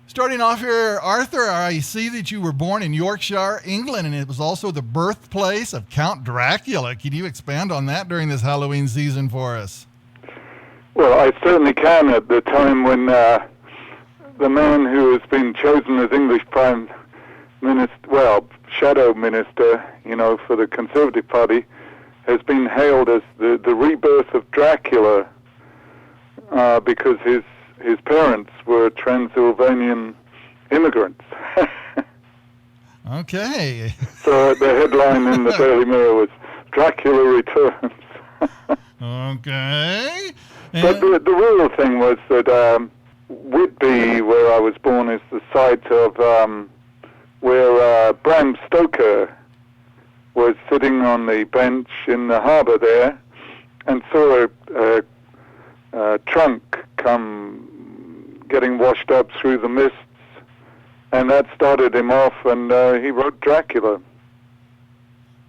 Starting off here, Arthur, I see that you were born in Yorkshire, England, and it was also the birthplace of Count Dracula. Can you expand on that during this Halloween season for us? Well, I certainly can. At the time when the man who has been chosen as English Prime Minister, well, Shadow Minister, for the Conservative Party, has been hailed as the rebirth of Dracula because his parents were Transylvanian immigrants. Okay. So the headline in the Daily Mirror was Dracula Returns. Okay. But the real thing was that Whitby, where I was born, is the site of where Bram Stoker was sitting on the bench in the harbour there and saw a trunk come getting washed up through the mists, and that started him off, and he wrote Dracula.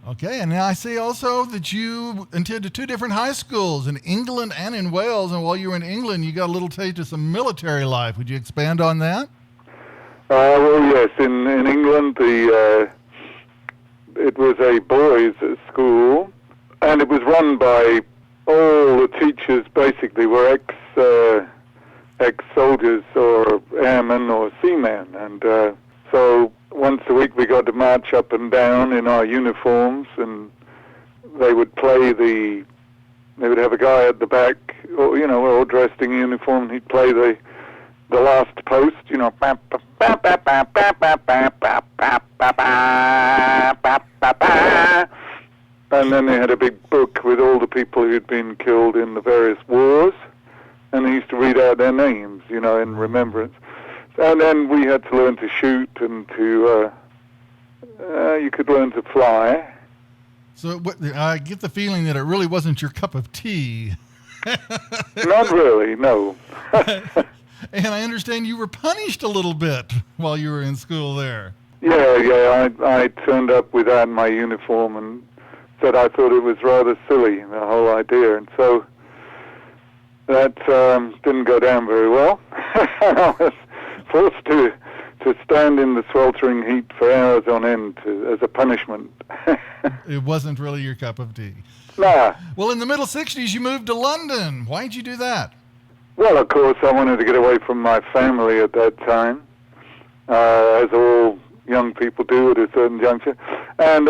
Okay, and I see also that you attended two different high schools in England and in Wales, and while you were in England, you got a little taste of some military life. Would you expand on that? Well, yes. In England, it was a boys' school, and it was run by all the teachers. Basically, were ex-soldiers or airmen or seamen, and so once a week we got to march up and down in our uniforms, and they would they would have a guy at the back, all dressed in uniform, and he'd play the last post, and then they had a big book with all the people who'd been killed in the various wars, and he used to read out their names, in remembrance. And then we had to learn to shoot and you could learn to fly. So I get the feeling that it really wasn't your cup of tea. Not really, no. And I understand you were punished a little bit while you were in school there. Yeah, I turned up without my uniform and said I thought it was rather silly, the whole idea. And so that didn't go down very well. I was forced to stand in the sweltering heat for hours on end as a punishment. It wasn't really your cup of tea. Nah. Well, in the middle 60s, you moved to London. Why did you do that? Well, of course, I wanted to get away from my family at that time, as all young people do at a certain juncture. And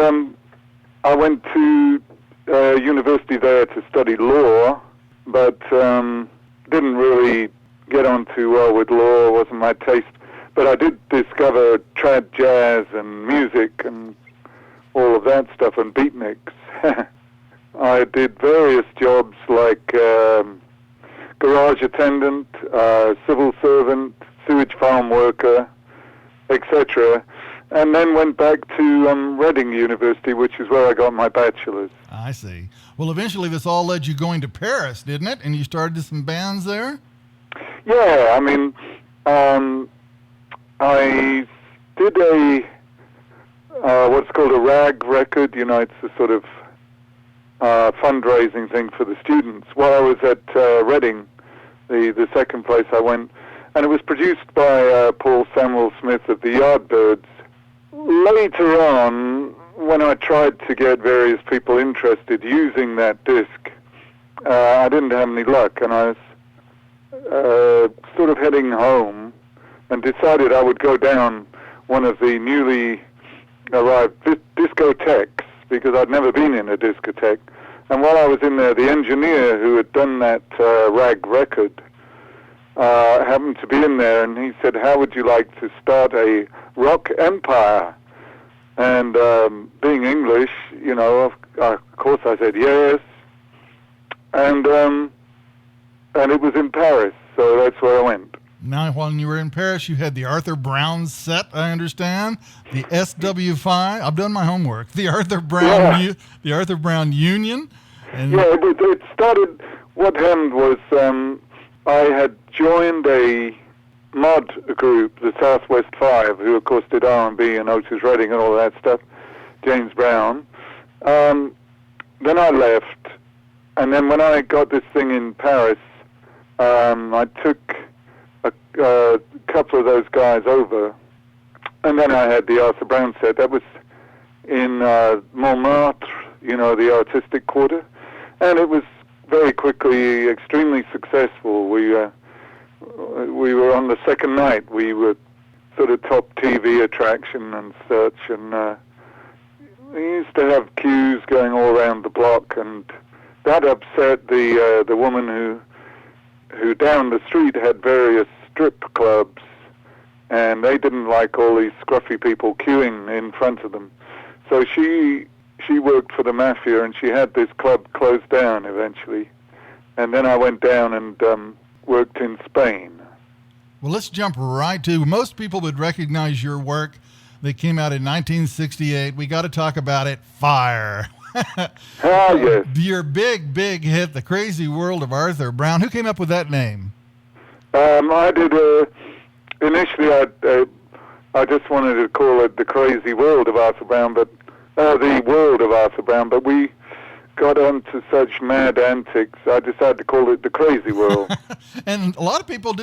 I went to university there to study law, but didn't really get on too well with law. It wasn't my taste. But I did discover trad jazz and music and all of that stuff and beatniks. I did various jobs like garage attendant, civil servant, sewage farm worker, etc. And then went back to Reading University, which is where I got my bachelor's. I see. Well, eventually this all led you going to Paris, didn't it? And you started some bands there? Yeah, I mean, I did what's called a rag record. It's a sort of fundraising thing for the students. While I was at Reading, the second place I went, and it was produced by Paul Samuel Smith of the Yardbirds. Later on, when I tried to get various people interested using that disc, I didn't have any luck, and I was sort of heading home and decided I would go down one of the newly arrived discotheques, because I'd never been in a discotheque. And while I was in there, the engineer who had done that rag record happened to be in there, and he said, "How would you like to start a rock empire?" And being English, of course I said yes. And it was in Paris, so that's where I went. Now, while you were in Paris, you had the Arthur Brown set, I understand, the SW5. I've done my homework. The Arthur Brown, the Arthur Brown Union. And it started. What happened was I had joined a mod group, the Southwest Five, who of course did R&B and Otis Redding and all that stuff. James Brown. Then I left, and then when I got this thing in Paris, I took a couple of those guys over, and then I had the Arthur Brown set. That was in Montmartre, the artistic quarter, and it was very quickly extremely successful. We were on the second night. We were sort of top TV attraction and such, and we used to have queues going all around the block, and that upset the woman who down the street had various strip clubs, and they didn't like all these scruffy people queuing in front of them. So she worked for the mafia, and she had this club closed down eventually. And then I went down and worked in Spain. Well, let's jump right to, most people would recognize your work. They came out in 1968. We got to talk about it, Fire. Yes. Your big hit, The Crazy World of Arthur Brown. Who came up with that name? I did, initially I just wanted to call it The Crazy World of Arthur Brown, but The World of Arthur Brown, but we got on to such mad antics, I decided to call it The Crazy World. And a lot of people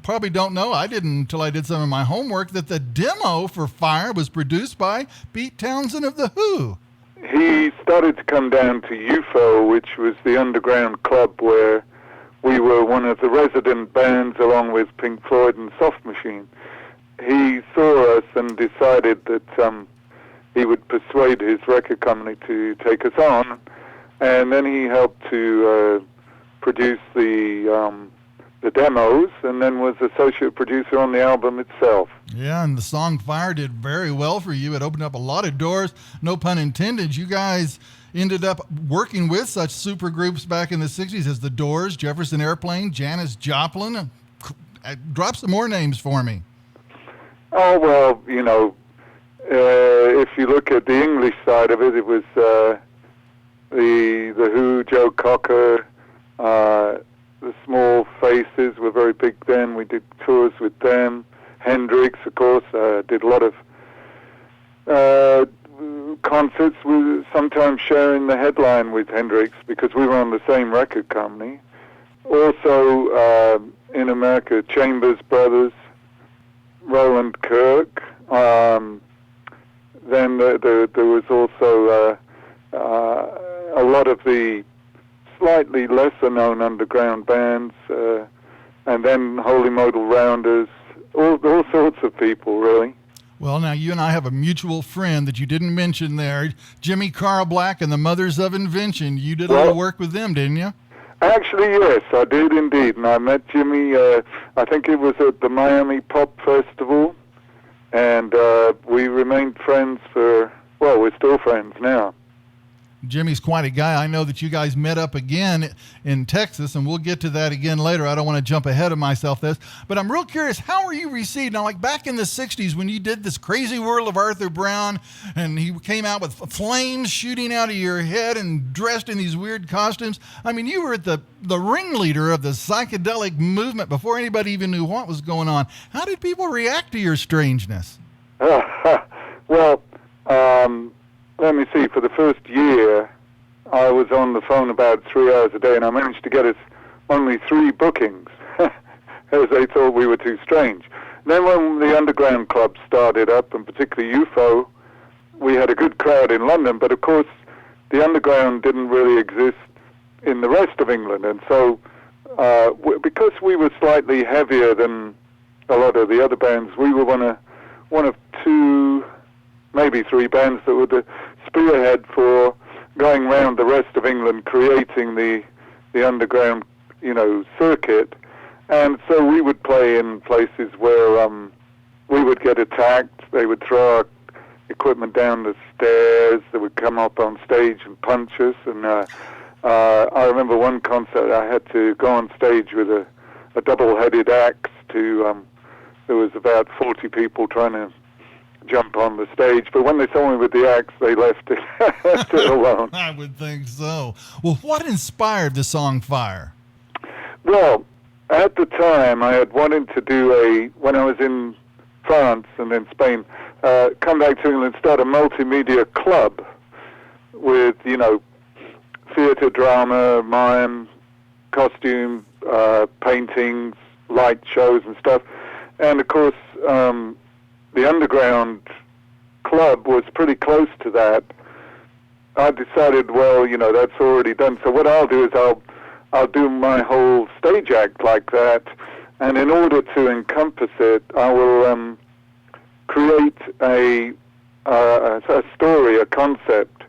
probably don't know, I didn't until I did some of my homework, that the demo for Fire was produced by Pete Townsend of The Who. He started to come down to UFO, which was the underground club where we were one of the resident bands along with Pink Floyd and Soft Machine. He saw us and decided that he would persuade his record company to take us on, and then he helped to produce the demos, and then was associate producer on the album itself. Yeah, and the song Fire did very well for you. It opened up a lot of doors, no pun intended. You guys ended up working with such supergroups back in the 60s as The Doors, Jefferson Airplane, Janis Joplin. Drop some more names for me. Oh, well, if you look at the English side of it, it was the Who, Joe Cocker, the Small Faces were very big then. We did tours with them. Hendrix, of course, did a lot of concerts. We were sometimes sharing the headline with Hendrix because we were on the same record company. Also, in America, Chambers Brothers, Roland Kirk. Then there was also a lot of the slightly lesser-known underground bands, and then Holy Modal Rounders, all sorts of people, really. Well, now, you and I have a mutual friend that you didn't mention there, Jimmy Carr Black and the Mothers of Invention. You did a little work with them, didn't you? Actually, yes, I did indeed. And I met Jimmy, I think it was at the Miami Pop Festival, and we remained friends we're still friends now. Jimmy's quite a guy. I know that you guys met up again in Texas, and we'll get to that again later. I don't want to jump ahead of myself this, but I'm real curious, how were you received? Now, like back in the 60s when you did this Crazy World of Arthur Brown, and he came out with flames shooting out of your head and dressed in these weird costumes. I mean, you were at the ringleader of the psychedelic movement before anybody even knew what was going on. How did people react to your strangeness? Well, let me see, for the first year, I was on the phone about 3 hours a day, and I managed to get us only 3 bookings, as they thought we were too strange. Then when the underground club started up, and particularly UFO, we had a good crowd in London, but of course, the underground didn't really exist in the rest of England, and so because we were slightly heavier than a lot of the other bands, we were one of 2, maybe 3 bands that were the spearhead for going around the rest of England, creating the underground, circuit. And so we would play in places where we would get attacked. They would throw our equipment down the stairs. They would come up on stage and punch us. And I remember one concert I had to go on stage with a double-headed axe there was about 40 people trying to jump on the stage, but when they saw me with the axe, they left it alone. I would think so. Well, what inspired the song Fire? Well, at the time, I had wanted to do when I was in France and then Spain, come back to England, start a multimedia club with, theatre, drama, mime, costume, paintings, light shows and stuff. And of course, the underground club was pretty close to that. I decided, well, that's already done. So what I'll do is I'll do my whole stage act like that, and in order to encompass it, I will create a story, a concept,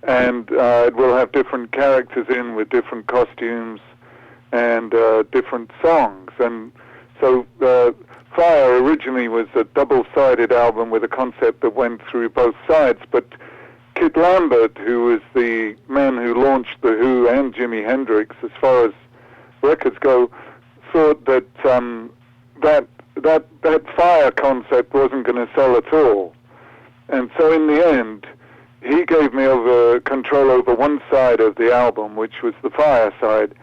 and it will have different characters in with different costumes and different songs. And so Fire originally was a double-sided album with a concept that went through both sides, but Kid Lambert, who was the man who launched The Who and Jimi Hendrix, as far as records go, thought that that Fire concept wasn't going to sell at all. And so in the end, he gave me control over one side of the album, which was the Fire side,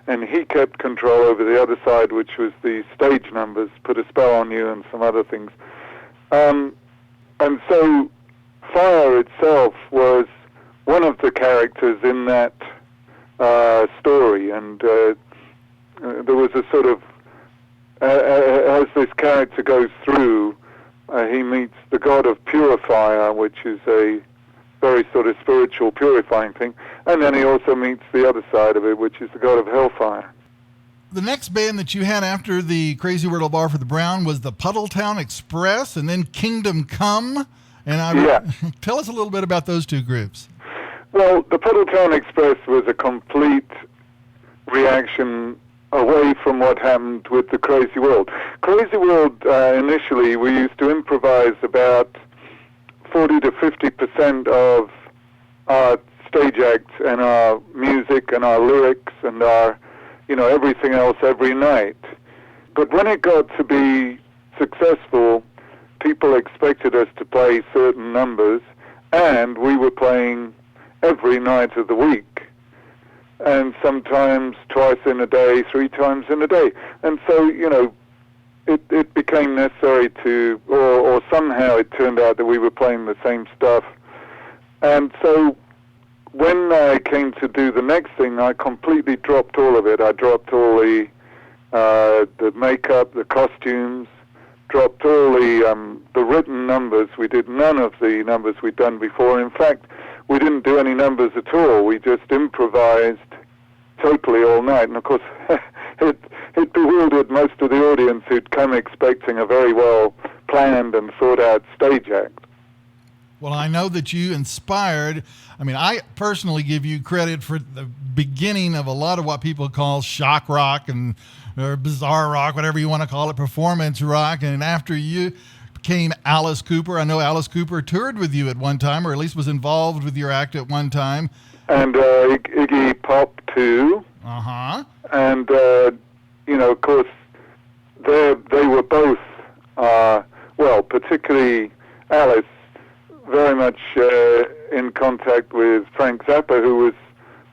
and he kept control over the other side, which was the stage numbers, Put a Spell on You and some other things. And so Fire itself was one of the characters in that story, and there was a sort of, as this character goes through, he meets the god of Purifier, which is a very sort of spiritual, purifying thing, and then he also meets the other side of it, which is the god of Hellfire. The next band that you had after the Crazy Word Bar for the Brown was the Puddletown Express, and then Kingdom Come. And tell us a little bit about those two groups. Well, the Puddletown Express was a complete reaction away from what happened with the Crazy World. Crazy World, initially, we used to improvise about 40 to 50% of our stage act and our music and our lyrics and our, everything else every night. But when it got to be successful, people expected us to play certain numbers, and we were playing every night of the week, and sometimes twice in a day, 3 times in a day. And so, it became necessary to, or somehow it turned out that we were playing the same stuff. And so when I came to do the next thing, I completely dropped all of it. I dropped all the makeup, the costumes, dropped all the written numbers. We did none of the numbers we'd done before. In fact, we didn't do any numbers at all. We just improvised totally all night. And of course, it bewildered most of the audience who'd come expecting a very well planned and thought out stage act. Well, I know that you inspired. I personally give you credit for the beginning of a lot of what people call shock rock or bizarre rock, whatever you want to call it, performance rock. And after you became Alice Cooper, I know Alice Cooper toured with you at one time, or at least was involved with your act at one time. And Iggy Pop, too. Uh-huh. And, of course, they were both, particularly Alice, very much in contact with Frank Zappa, who was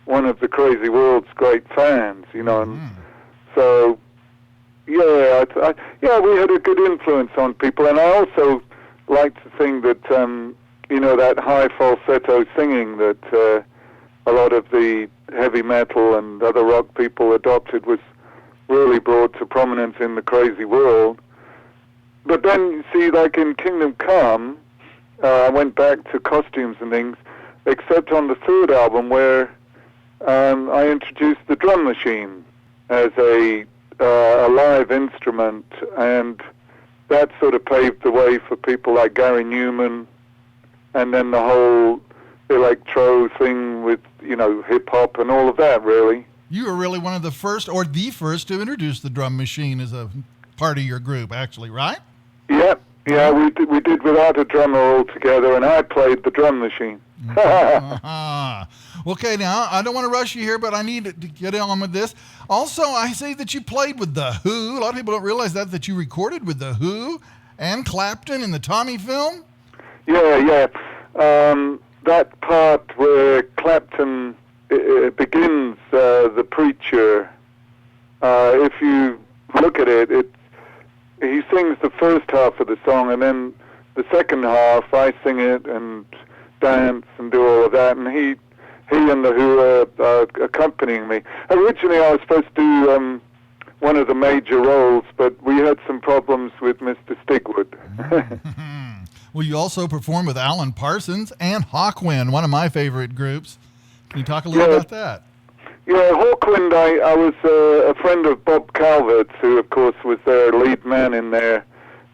one of the Crazy World's great fans, and so, we had a good influence on people. And I also like to think that, that high falsetto singing that a lot of the heavy metal and other rock people adopted was really brought to prominence in the Crazy World. But then, you see, like in Kingdom Come, I went back to costumes and things, except on the third album where I introduced the drum machine as a live instrument, and that sort of paved the way for people like Gary Newman, and then the whole electro thing with, hip-hop and all of that, really. You were really one of the first, or the first, to introduce the drum machine as a part of your group, actually, right? Yeah, we did without a drummer altogether, and I played the drum machine. Okay, now, I don't want to rush you here, but I need to get on with this. Also, I see that you played with The Who. A lot of people don't realize that you recorded with The Who and Clapton in the Tommy film. Yeah. That part where Clapton begins The Preacher, if you look at it, he sings the first half of the song, and then the second half, I sing it and dance and do all of that, and he and The Who are accompanying me. Originally, I was supposed to do one of the major roles, but we had some problems with Mr. Stigwood. Well, you also performed with Alan Parsons and Hawkwind, one of my favorite groups. Can you talk a little about that? Yeah, Hawkwind, I was a friend of Bob Calvert's, who, of course, was their lead man in their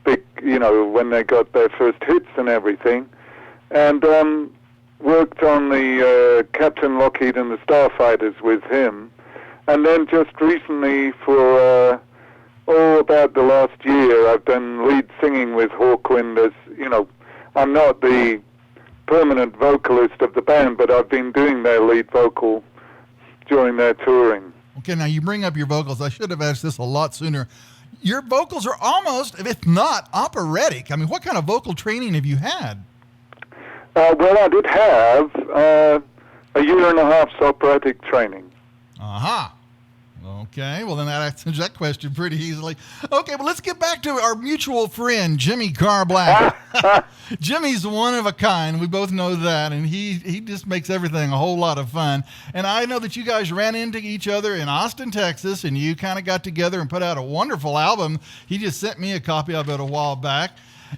big, when they got their first hits and everything. And worked on the Captain Lockheed and the Starfighters with him. And then just recently, for about the last year, I've done lead singing with Hawkwind as, I'm not the permanent vocalist of the band, but I've been doing their lead vocal during their touring. Okay, now you bring up your vocals. I should have asked this a lot sooner. Your vocals are almost, if not, operatic. I mean, what kind of vocal training have you had? Well, I did have a year and a half's operatic training. Aha. Okay, well then that answers that question pretty easily. Okay, well let's get back to our mutual friend, Jimmy Carr Black. Jimmy's one of a kind. We both know that, and he just makes everything a whole lot of fun. And I know that you guys ran into each other in Austin, Texas, and you kind of got together and put out a wonderful album. He just sent me a copy of it a while back.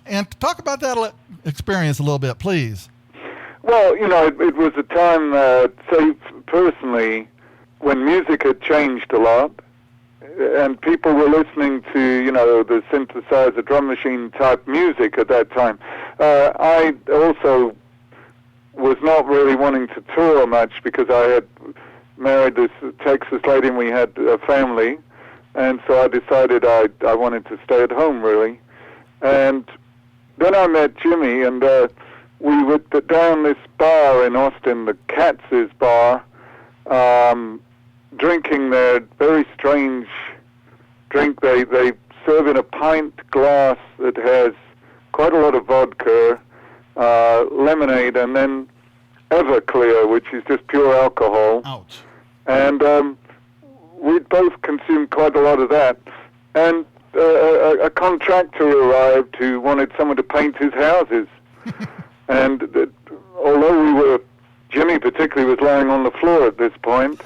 And talk about that experience a little bit, please. Well, it was a time, say, personally, when music had changed a lot, and people were listening to, the synthesizer, drum machine type music at that time. I also was not really wanting to tour much because I had married this Texas lady and we had a family, and so I decided I wanted to stay at home, really. And then I met Jimmy, and we were down this bar in Austin, the Katz's Bar, drinking their very strange drink. They serve in a pint glass that has quite a lot of vodka, lemonade, and then Everclear, which is just pure alcohol. Ouch. And we'd both consumed quite a lot of that. And a contractor arrived who wanted someone to paint his houses. And although Jimmy particularly was lying on the floor at this point,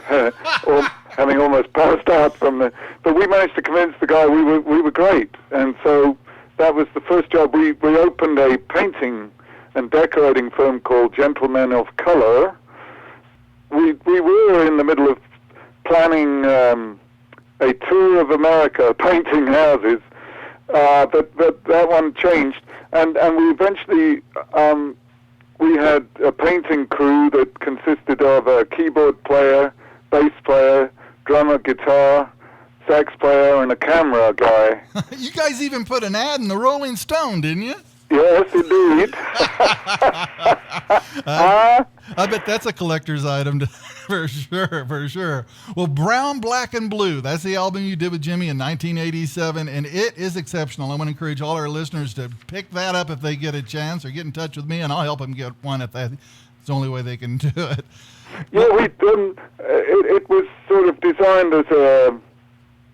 or having almost passed out but we managed to convince the guy we were great. And so that was the first job. We opened a painting and decorating firm called Gentlemen of Color. We were in the middle of planning a tour of America, painting houses, but that one changed, and we eventually we had a painting crew that consisted of a keyboard player, bass player, drummer, guitar, sax player, and a camera guy. You guys even put an ad in the Rolling Stone, didn't you? Yes, indeed. I bet that's a collector's item for sure. Well, Brown, Black, and Blue, that's the album you did with Jimmy in 1987, and it is exceptional. I want to encourage all our listeners to pick that up if they get a chance, or get in touch with me, and I'll help them get one if that's the only way they can do it. Yeah, it was sort of designed as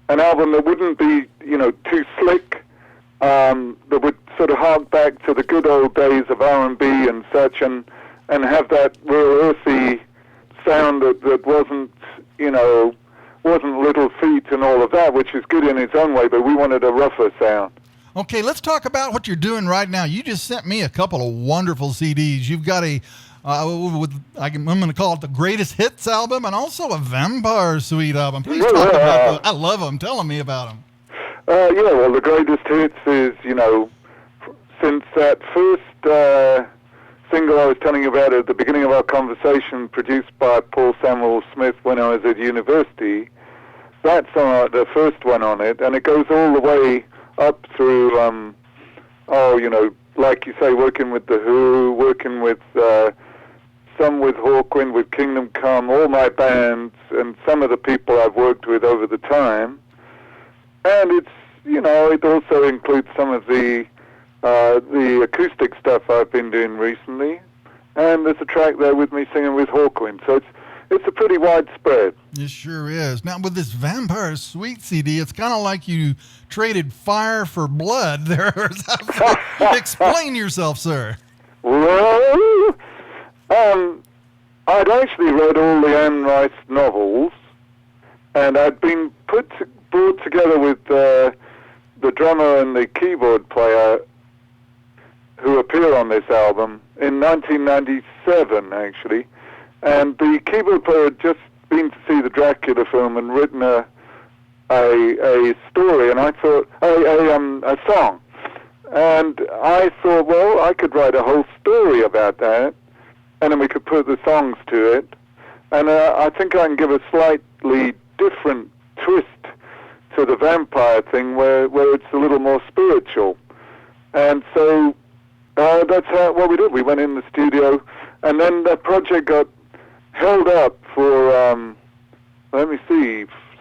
an album that wouldn't be, too slick, that would sort of hark back to the good old days of R&B and such, and have that real earthy sound that wasn't, wasn't Little Feat and all of that, which is good in its own way, but we wanted a rougher sound. Okay, let's talk about what you're doing right now. You just sent me a couple of wonderful CDs. You've got I'm going to call it the Greatest Hits album, and also a Vampire Suite album. Please talk about those. I love them. Tell me about them. Well, the Greatest Hits is, since that first single I was telling you about at the beginning of our conversation, produced by Paul Samuel Smith when I was at university, that's the first one on it, and it goes all the way up through, like you say, working with The Who, working with some with Hawkwind, with Kingdom Come, all my bands, and some of the people I've worked with over the time. And it's, it also includes some of the acoustic stuff I've been doing recently. And there's a track there with me singing with Hawkwind. So it's a pretty widespread. It sure is. Now, with this Vampire Suite CD, it's kind of like you traded fire for blood there. Explain yourself, sir. Well, I'd actually read all the Anne Rice novels, and I'd been put brought together with the drummer and the keyboard player who appear on this album in 1997, actually. And the keyboard player had just been to see the Dracula film and written a story, and I thought, a song. And I thought, well, I could write a whole story about that, and then we could put the songs to it. And I think I can give a slightly different twist to the vampire thing, where it's a little more spiritual. And so that's what we did. We went in the studio, and then that project got held up for,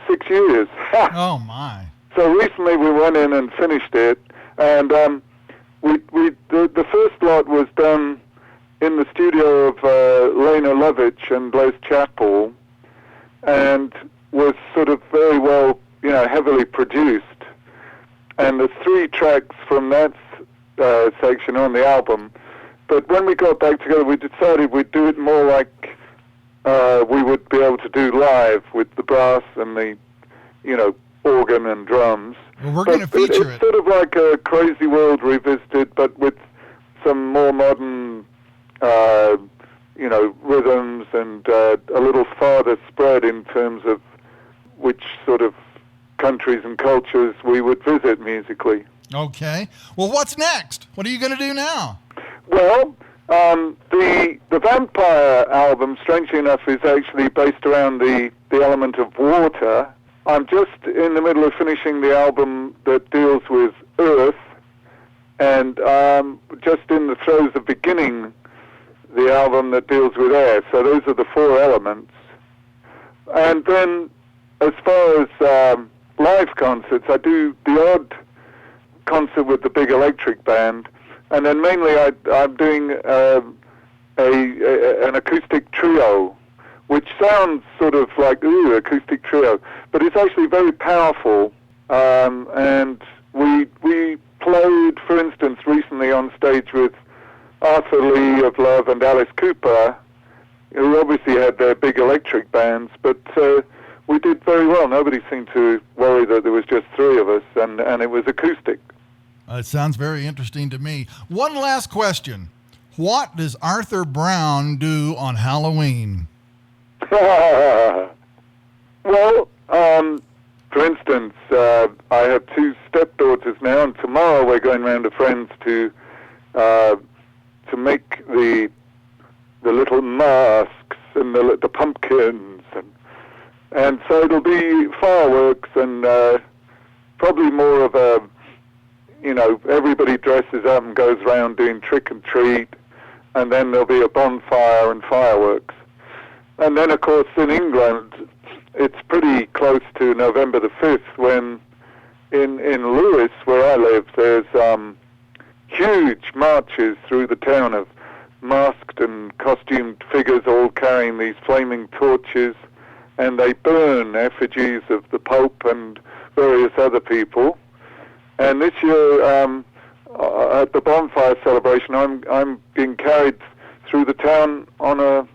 6 years. Oh, my. So recently we went in and finished it, and the first lot was done in the studio of Lena Lovitch and Les Chappell, and was sort of very well, heavily produced. And there's 3 tracks from that section on the album. But when we got back together, we decided we'd do it more like we would be able to do live with the brass and the, organ and drums. Well, we're going to feature it's sort of like a Crazy World revisited, but with some more modern, rhythms and a little farther spread in terms of which sort of countries and cultures we would visit musically. Okay. Well, what's next? What are you going to do now? Well, the Vampire album, strangely enough, is actually based around the element of water. I'm just in the middle of finishing the album that deals with earth, and just in the throes of beginning the album that deals with air. So those are the 4 elements. And then as far as live concerts, I do the odd concert with the big electric band, and then mainly I'm doing an acoustic trio, which sounds sort of like, acoustic trio, but it's actually very powerful. And we played, for instance, recently on stage with Arthur Lee of Love and Alice Cooper, who obviously had their big electric bands, but we did very well. Nobody seemed to worry that there was just 3 of us, and it was acoustic. It sounds very interesting to me. One last question. What does Arthur Brown do on Halloween? Well, for instance, I have 2 stepdaughters now, and tomorrow we're going round to friends to make the little masks and the pumpkins, and so it'll be fireworks and probably more of a, everybody dresses up and goes round doing trick and treat, and then there'll be a bonfire and fireworks. And then, of course, in England, it's pretty close to November the 5th when in Lewis, where I live, there's huge marches through the town of masked and costumed figures all carrying these flaming torches, and they burn effigies of the Pope and various other people. And this year, at the bonfire celebration, I'm being carried through the town on a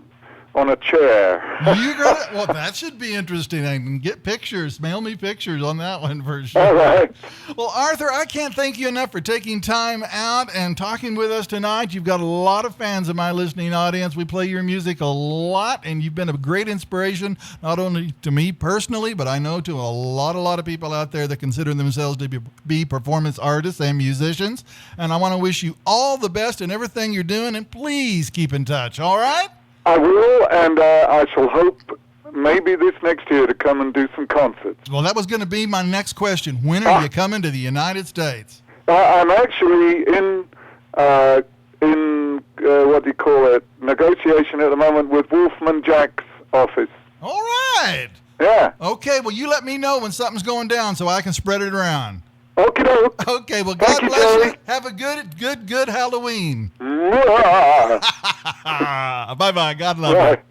chair. Well, that should be interesting. I can get pictures. Mail me pictures on that one for sure. All right. Well, Arthur, I can't thank you enough for taking time out and talking with us tonight. You've got a lot of fans in my listening audience. We play your music a lot, and you've been a great inspiration, not only to me personally, but I know to a lot of people out there that consider themselves to be performance artists and musicians. And I want to wish you all the best in everything you're doing, and please keep in touch, all right? I will, and I shall hope maybe this next year to come and do some concerts. Well, that was going to be my next question. When are you coming to the United States? I'm actually in negotiation at the moment with Wolfman Jack's office. All right. Yeah. Okay, well, you let me know when something's going down so I can spread it around. Okay, doke. Okay, well, God bless you. Have a good Halloween. Bye-bye. God love you.